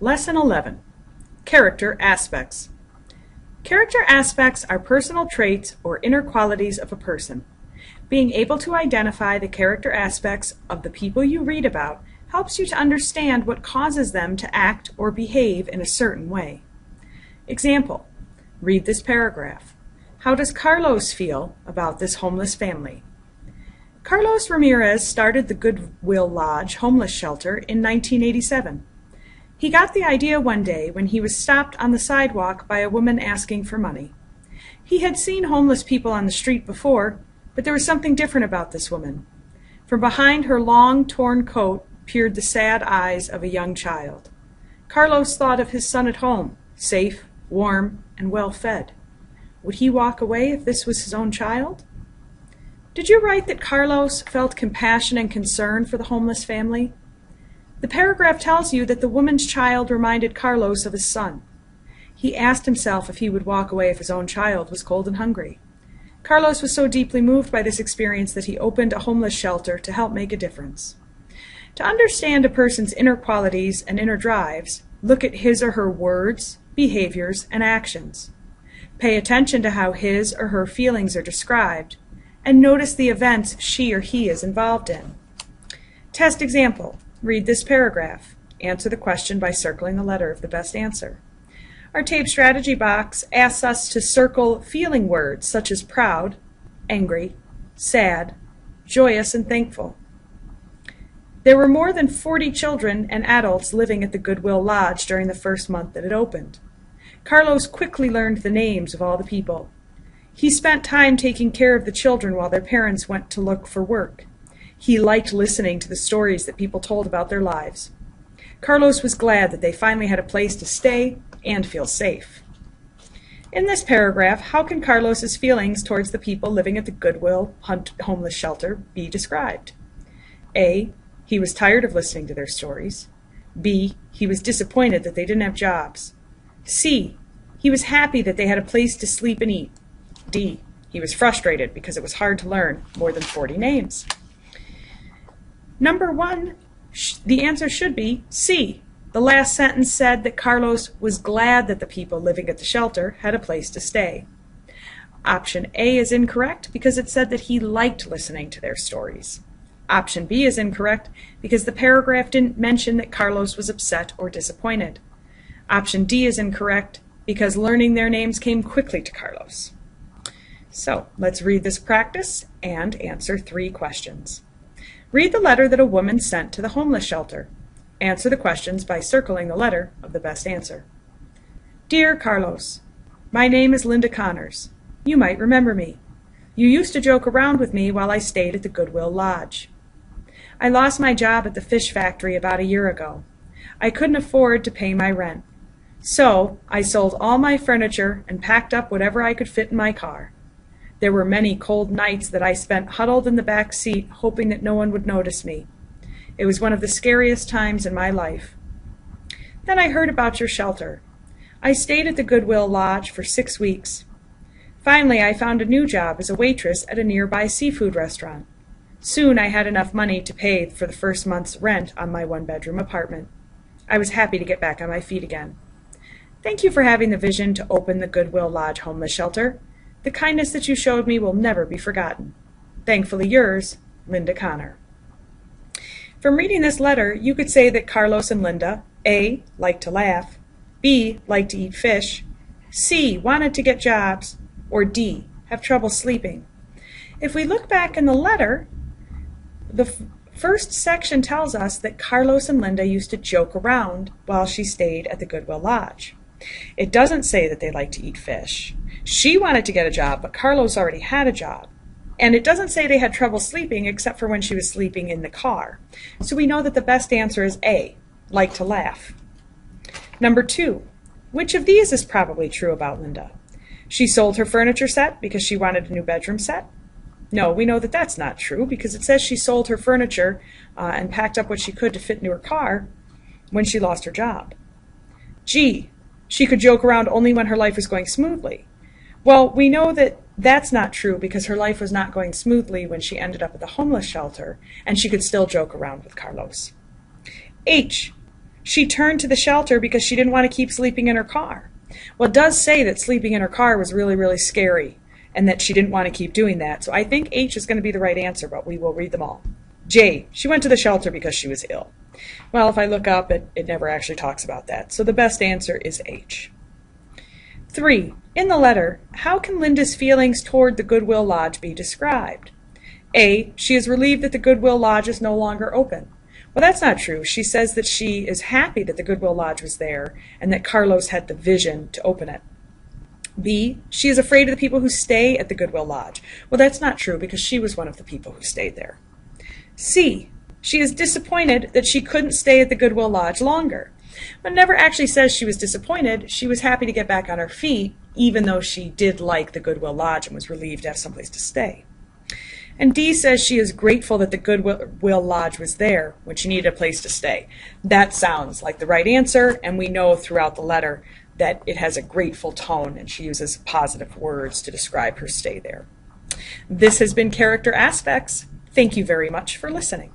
Lesson 11. Character Aspects. Character aspects are personal traits or inner qualities of a person. Being able to identify the character aspects of the people you read about helps you to understand what causes them to act or behave in a certain way. Example: read this paragraph. How does Carlos feel about this homeless family? Carlos Ramirez started the Goodwill Lodge homeless shelter in 1987. He got the idea one day when he was stopped on the sidewalk by a woman asking for money. He had seen homeless people on the street before, but there was something different about this woman. From behind her long, torn coat peered the sad eyes of a young child. Carlos thought of his son at home, safe, warm, and well-fed. Would he walk away if this was his own child? Did you write that Carlos felt compassion and concern for the homeless family? The paragraph tells you that the woman's child reminded Carlos of his son. He asked himself if he would walk away if his own child was cold and hungry. Carlos was so deeply moved by this experience that he opened a homeless shelter to help make a difference. To understand a person's inner qualities and inner drives, look at his or her words, behaviors, and actions. Pay attention to how his or her feelings are described, and notice the events she or he is involved in. Test example. Read this paragraph. Answer the question by circling the letter of the best answer. Our tape strategy box asks us to circle feeling words such as proud, angry, sad, joyous, and thankful. There were more than 40 children and adults living at the Goodwill Lodge during the first month that it opened. Carlos quickly learned the names of all the people. He spent time taking care of the children while their parents went to look for work. He liked listening to the stories that people told about their lives. Carlos was glad that they finally had a place to stay and feel safe. In this paragraph, how can Carlos's feelings towards the people living at the Goodwill homeless shelter be described? A. He was tired of listening to their stories. B. He was disappointed that they didn't have jobs. C. He was happy that they had a place to sleep and eat. D. He was frustrated because it was hard to learn more than 40 names. Number 1, the answer should be C. The last sentence said that Carlos was glad that the people living at the shelter had a place to stay. Option A is incorrect because it said that he liked listening to their stories. Option B is incorrect because the paragraph didn't mention that Carlos was upset or disappointed. Option D is incorrect because learning their names came quickly to Carlos. So let's read this practice and answer 3 questions. Read the letter that a woman sent to the homeless shelter. Answer the questions by circling the letter of the best answer. Dear Carlos, my name is Linda Connors. You might remember me. You used to joke around with me while I stayed at the Goodwill Lodge. I lost my job at the fish factory about a year ago. I couldn't afford to pay my rent. So I sold all my furniture and packed up whatever I could fit in my car. There were many cold nights that I spent huddled in the back seat, hoping that no one would notice me. It was one of the scariest times in my life. Then I heard about your shelter. I stayed at the Goodwill Lodge for 6 weeks. Finally, I found a new job as a waitress at a nearby seafood restaurant. Soon I had enough money to pay for the first month's rent on my 1-bedroom apartment. I was happy to get back on my feet again. Thank you for having the vision to open the Goodwill Lodge homeless shelter. The kindness that you showed me will never be forgotten. Thankfully yours, Linda Connor. From reading this letter, you could say that Carlos and Linda, A, liked to laugh, B, liked to eat fish, C, wanted to get jobs, or D, have trouble sleeping. If we look back in the letter, the first section tells us that Carlos and Linda used to joke around while she stayed at the Goodwill Lodge. It doesn't say that they liked to eat fish. She wanted to get a job, but Carlos already had a job. And it doesn't say they had trouble sleeping except for when she was sleeping in the car. So we know that the best answer is A, like to laugh. Number 2, which of these is probably true about Linda? She sold her furniture set because she wanted a new bedroom set? No, we know that that's not true because it says she sold her furniture and packed up what she could to fit into her car when she lost her job. G, she could joke around only when her life was going smoothly. Well, we know that that's not true because her life was not going smoothly when she ended up at the homeless shelter, and she could still joke around with Carlos. H, She turned to the shelter because she didn't want to keep sleeping in her car. Well, it does say that sleeping in her car was really, really scary and that she didn't want to keep doing that. So I think H is going to be the right answer, but we will read them all. J, she went to the shelter because she was ill. Well, if I look up, it never actually talks about that. So the best answer is H. 3. In the letter, how can Linda's feelings toward the Goodwill Lodge be described? A, she is relieved that the Goodwill Lodge is no longer open. Well, that's not true. She says that she is happy that the Goodwill Lodge was there and that Carlos had the vision to open it. B, she is afraid of the people who stay at the Goodwill Lodge. Well, that's not true because she was one of the people who stayed there. C, she is disappointed that she couldn't stay at the Goodwill Lodge longer. But it never actually says she was disappointed. She was happy to get back on her feet, even though she did like the Goodwill Lodge and was relieved to have someplace to stay. And D says she is grateful that the Goodwill Lodge was there when she needed a place to stay. That sounds like the right answer, and we know throughout the letter that it has a grateful tone, and she uses positive words to describe her stay there. This has been Character Aspects. Thank you very much for listening.